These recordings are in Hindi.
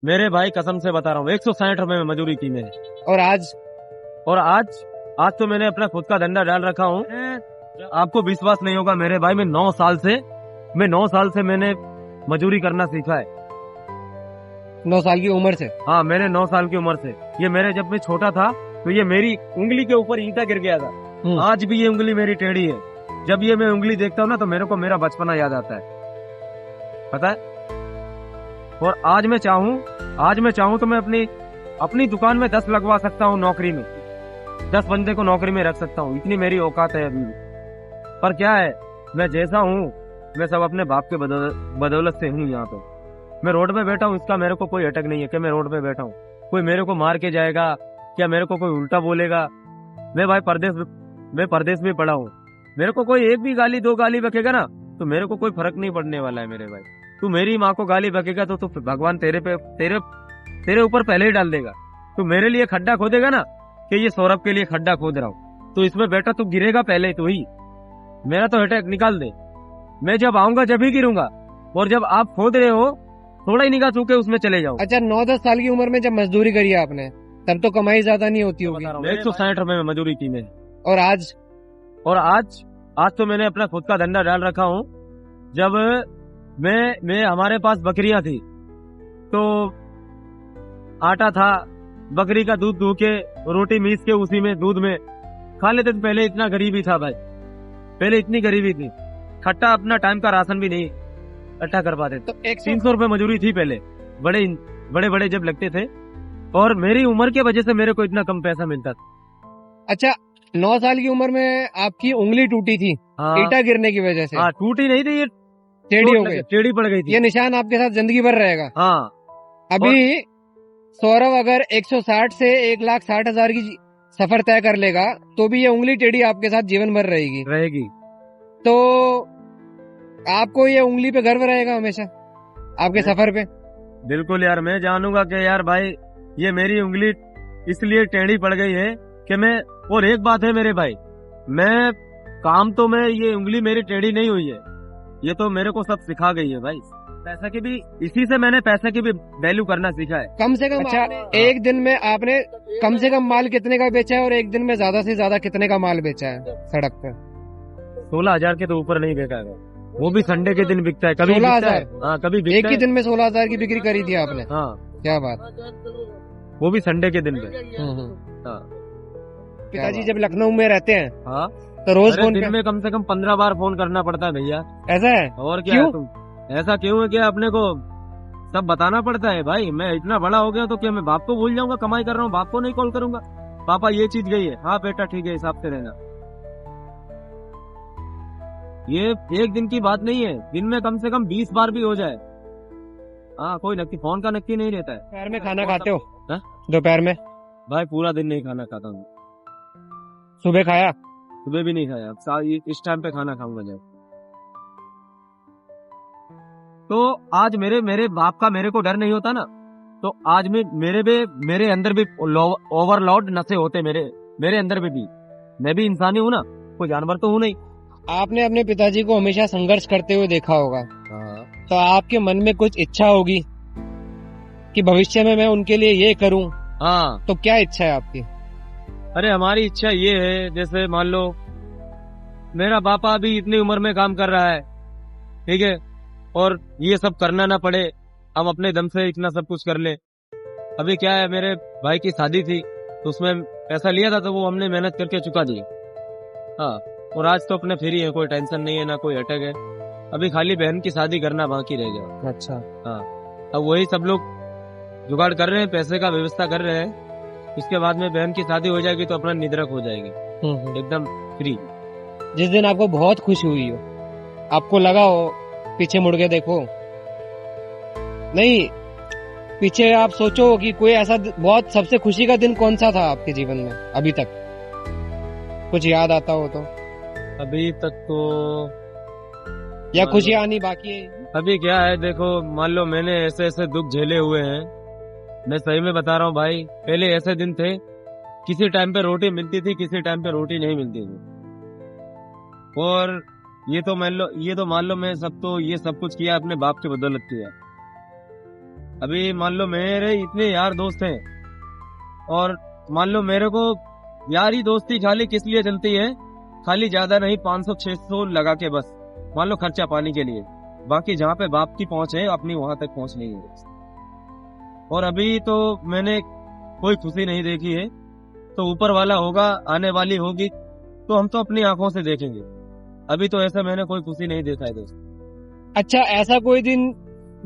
मेरे भाई कसम से बता रहा हूँ 160 रुपए में मजदूरी की मैंने। और आज और आज आज तो मैंने अपना खुद का धंधा डाल रखा हूँ। आपको विश्वास नहीं होगा मेरे भाई, मैं 9 साल से मैंने मजदूरी करना सीखा है। 9 साल की उम्र से? हाँ, मैंने 9 साल की उम्र से। ये मेरे जब मैं छोटा था तो ये मेरी उंगली के ऊपर ईंटा गिर गया था। आज भी ये उंगली मेरी टेढ़ी है। जब ये मैं उंगली देखता हूँ ना तो मेरे को मेरा बचपना याद आता है, पता है। और आज मैं चाहूँ तो मैं अपनी दुकान में 10 लगवा सकता हूँ नौकरी में, 10 बंदे को नौकरी में रख सकता हूँ, इतनी मेरी औकात है अभी। पर क्या है, मैं जैसा हूँ मैं सब अपने बाप के बदौलत से हूँ। यहाँ पे मैं रोड पे बैठा हूँ, इसका मेरे को कोई अटक नहीं है कि मैं रोड पे बैठा हूँ। कोई मेरे को मार के जाएगा, क्या मेरे को कोई उल्टा बोलेगा। मैं भाई परदेश में पड़ा हूँ। मेरे को कोई एक भी गाली 2 गाली बकेगा ना तो मेरे को कोई फर्क नहीं पड़ने वाला है मेरे भाई। तू मेरी माँ को गाली बकेगा तो भगवान तेरे ऊपर पहले ही डाल देगा। तू मेरे लिए खड्डा खोदेगा ना कि ये सौरभ के लिए खड्डा खोद रहा हूँ, तो इसमें बेटा तू गिरेगा पहले तो ही। मेरा तो अटैक निकाल दे, मैं जब आऊंगा जब ही गिरूंगा। और जब आप खोद रहे हो थोड़ा ही निगाह चूके उसमें चले जाओ। अच्छा, 9-10 साल की उम्र में जब मजदूरी करी आपने तब तो कमाई ज्यादा नहीं होती होगी? 160 रुपए में मजदूरी की मैंने। और आज आज तो मैंने अपना खुद का धंधा डाल रखा हूँ। जब मैं हमारे पास बकरियां थी तो आटा था, बकरी का दूध धो के रोटी मीस के उसी में दूध में खा लेते थे। पहले इतना गरीबी था भाई, पहले इतनी गरीबी थी, खट्टा अपना टाइम का राशन भी नहीं इकट्ठा कर पाते। तो 300 रुपए मजदूरी थी पहले, बड़े जब लगते थे। और मेरी उम्र के वजह से मेरे को इतना कम पैसा मिलता था। अच्छा, 9 साल की उम्र में आपकी उंगली टूटी थी? हाँ, ईटा गिरने की वजह से? हाँ, टूटी नहीं थी, ये टेढ़ी हो गई, टेढ़ी पड़ गई थी। ये निशान आपके साथ जिंदगी भर रहेगा? हाँ। अभी सौरभ अगर 160 से 1,60,000 की सफर तय कर लेगा तो भी ये उंगली टेढ़ी आपके साथ जीवन भर रहेगी। तो आपको ये उंगली पे गर्व रहेगा हमेशा आपके सफर पे? बिल्कुल यार, मैं जानूंगा कि यार भाई ये मेरी उंगली इसलिए टेढ़ी पड़ गई है कि मैं। और एक बात है मेरे भाई, मैं काम तो मैं ये उंगली मेरी टेढ़ी नहीं हुई है, ये तो मेरे को सब सिखा गई है भाई। पैसा की भी, इसी से मैंने पैसे की भी वैल्यू करना सीखा है। कम से कम अच्छा, एक दिन में आपने कम से कम माल कितने का बेचा है और एक दिन में ज्यादा से ज्यादा कितने का माल बेचा है सड़क पे? 16,000 के तो ऊपर नहीं बेचा है, वो भी संडे के दिन बिकता है। कभी 16,000? हाँ, कभी एक ही दिन में 16,000 की बिक्री करी थी आपने? हाँ। क्या बात, वो भी संडे के दिन पे। हाँ। पिताजी जब लखनऊ में रहते हैं हाँ तो रोज फोन दिन में कम से कम 15 बार फोन करना पड़ता है भैया। ऐसा है? और क्या है, तुम ऐसा क्यों है? क्या अपने को सब बताना पड़ता है भाई। मैं इतना बड़ा हो गया तो क्या मैं बाप को भूल जाऊंगा? कमाई कर रहा हूँ, बाप को नहीं कॉल करूंगा पापा ये चीज गई है? हाँ बेटा ठीक है, हिसाब से रहना। ये एक दिन की बात नहीं है, दिन में कम से कम 20 बार भी हो जाए। हाँ, कोई नक्की फोन का नक्की नहीं रहता है। दोपहर में खाना खाते हो? दोपहर में भाई पूरा दिन नहीं खाना खाता हूँ। सुबह खाया? सुबह भी नहीं खाया, इस टाइम पे खाना खाऊंगा जब। तो आज मेरे बाप का मेरे को डर नहीं होता ना, तो आज में मेरे अंदर भी ओवरलोड नशे होते मेरे अंदर भी। मैं भी इंसान ही हूँ ना, कोई जानवर तो हूँ नहीं। आपने अपने पिताजी को हमेशा संघर्ष करते हुए देखा होगा, तो आपके मन में कुछ इच्छा होगी कि भविष्य में मैं उनके लिए ये करूं। हाँ। तो क्या इच्छा है आपकी? अरे हमारी इच्छा ये है, जैसे मान लो मेरा पापा अभी इतनी उम्र में काम कर रहा है, ठीक है, और ये सब करना ना पड़े, हम अपने दम से इतना सब कुछ कर ले। अभी क्या है, मेरे भाई की शादी थी तो उसमें पैसा लिया था तो वो हमने मेहनत करके चुका दिया। हाँ, और आज तो अपने फ्री है, कोई टेंशन नहीं है, ना कोई अटक है। अभी खाली बहन की शादी करना बाकी रह गया। अच्छा। हाँ, अब वही सब लोग जुगाड़ कर रहे हैं, पैसे का व्यवस्था कर रहे हैं। इसके बाद में बहन की शादी हो जाएगी तो अपना निद्रक हो जाएगी, एकदम फ्री। जिस दिन आपको बहुत खुशी हुई हो, आपको लगा हो पीछे मुड़ के देखो, नहीं पीछे आप सोचो कि कोई ऐसा बहुत सबसे खुशी का दिन कौन सा था आपके जीवन में अभी तक, कुछ याद आता हो तो? अभी तक तो या खुशी आनी बाकी है? अभी क्या है, देखो मान लो मैंने ऐसे ऐसे दुख झेले हुए हैं, मैं सही में बता रहा हूँ भाई। पहले ऐसे दिन थे, किसी टाइम पे रोटी मिलती थी, किसी टाइम पे रोटी नहीं मिलती थी। और ये तो मान लो मैं ये सब कुछ किया अपने बाप की बदौलत किया। अभी मान लो मेरे इतने यार दोस्त हैं, और मान लो मेरे को यारी दोस्ती खाली किस लिए चलती है, खाली ज्यादा नहीं 500-600 लगा के बस, मान लो खर्चा पानी के लिए। बाकी जहाँ पे बाप की पहुंच है अपनी वहां तक पहुंच नहीं है। और अभी तो मैंने कोई खुशी नहीं देखी है, तो ऊपर वाला होगा, आने वाली होगी तो हम तो अपनी आंखों से देखेंगे। अभी तो ऐसा मैंने कोई खुशी नहीं देखा है दोस्त। अच्छा, ऐसा कोई दिन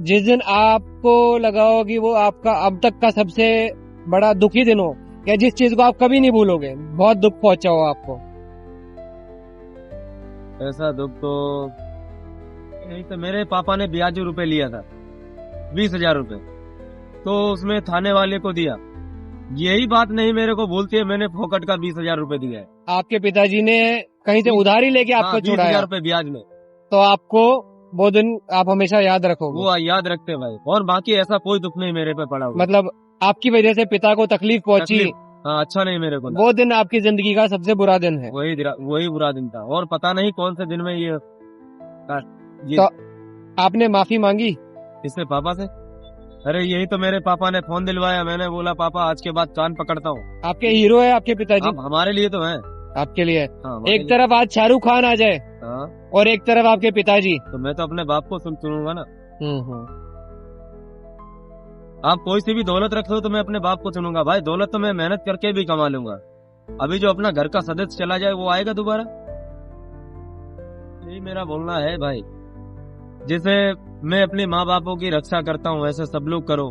जिस दिन आपको लगा हो कि वो आपका अब तक का सबसे बड़ा दुखी दिन हो, या जिस चीज को आप कभी नहीं भूलोगे, बहुत दुख पहुंचा हो आपको? ऐसा दुख तो यही, तो मेरे पापा ने ब्याजू रुपए लिया था 20,000 रुपए, तो उसमें थाने वाले को दिया। यही बात नहीं मेरे को बोलती है, मैंने फोकट का 20,000 रुपए दिया है। आपके पिताजी ने कहीं से उधारी लेके आपको 20,000 छुड़ाया, रुपए ब्याज में। तो आपको वो दिन आप हमेशा याद रखोगे? वो याद रखते हैं भाई। और बाकी ऐसा कोई दुख नहीं मेरे पे पड़ा हुआ। मतलब आपकी वजह से पिता को तकलीफ पहुंची, हाँ, अच्छा नहीं मेरे को लगा। वो दिन आपकी जिंदगी का सबसे बुरा दिन है। वही बुरा दिन था, और पता नहीं कौन से दिन में ये तो आपने माफी मांगी इससे पापा से? अरे यही तो मेरे पापा ने फोन दिलवाया, मैंने बोला पापा आज के बाद कान पकड़ता हूँ। आपके हीरो है आपके पिताजी? अब हमारे लिए तो है। आपके लिए हाँ, एक तरफ आज शाहरुख खान आ जाए, हाँ, और एक तरफ आपके पिताजी, तो मैं तो अपने बाप को सुनूंगा ना। हम्म। आप कोई सी भी दौलत रखते हो तो मैं अपने बाप को चुनूंगा भाई। दौलत तो मैं मेहनत करके भी कमा लूंगा। अभी जो अपना घर का सदस्य चला जाए वो आएगा दोबारा? यही मेरा बोलना है भाई। जैसे मैं अपने माँ बापों की रक्षा करता हूँ वैसे सब लोग करो।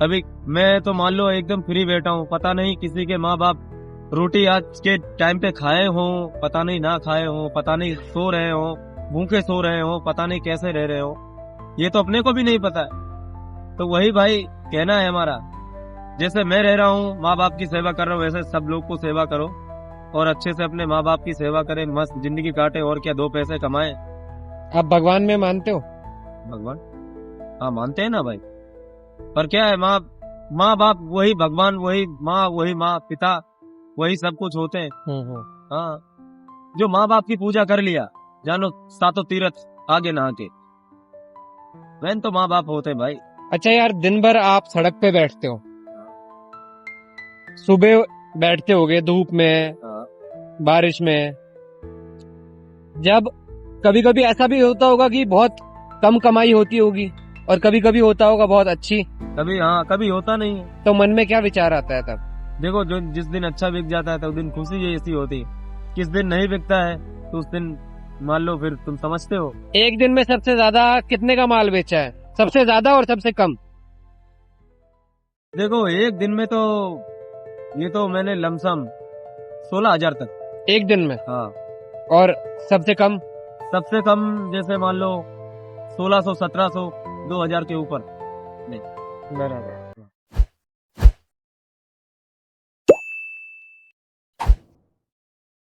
अभी मैं तो मान लो एकदम फ्री बैठा हूँ, पता नहीं किसी के माँ बाप रोटी आज के टाइम पे खाए हो, पता नहीं ना खाए हो, पता नहीं सो रहे हो, भूखे सो रहे हो, पता नहीं कैसे रह रहे हो, ये तो अपने को भी नहीं पता है। तो वही भाई कहना है हमारा, जैसे मैं रह रहा हूँ माँ बाप की सेवा कर रहा हूँ, वैसे सब लोग को सेवा करो और अच्छे से अपने माँ बाप की सेवा करें, मस्त जिंदगी काटे और क्या, 2 पैसे कमाए। आप भगवान में मानते हो? भगवान, हाँ मानते हैं ना भाई। पर क्या है, माँ बाप वही भगवान, वही माँ पिता, वही सब कुछ होते हैं। हाँ, जो माँ बाप की पूजा कर लिया, जानो 7 तीर्थ आगे नहा के, वैन तो माँ बाप होते हैं भाई। अच्छा यार, दिन भर आप सड़क पे बैठते हो, सुबह बैठते होगे धूप में, बारिश में, जब कभी कभी ऐसा भी होता होगा कि बहुत कम कमाई होती होगी, और कभी कभी होता होगा बहुत अच्छी, कभी होता नहीं है। तो मन में क्या विचार आता है तब? देखो, जो जिस दिन अच्छा बिक जाता है तो उस दिन खुशी ऐसी होती है, किस दिन नहीं बिकता है तो उस दिन मान लो फिर तुम समझते हो। एक दिन में सबसे ज्यादा कितने का माल बेचा है? सबसे ज्यादा और सबसे कम? देखो एक दिन में तो ये तो मैंने लमसम 16,000 तक एक दिन में? हाँ। और सबसे कम? सबसे कम जैसे मान लो 1600, 1700, 2000 के ऊपर नहीं।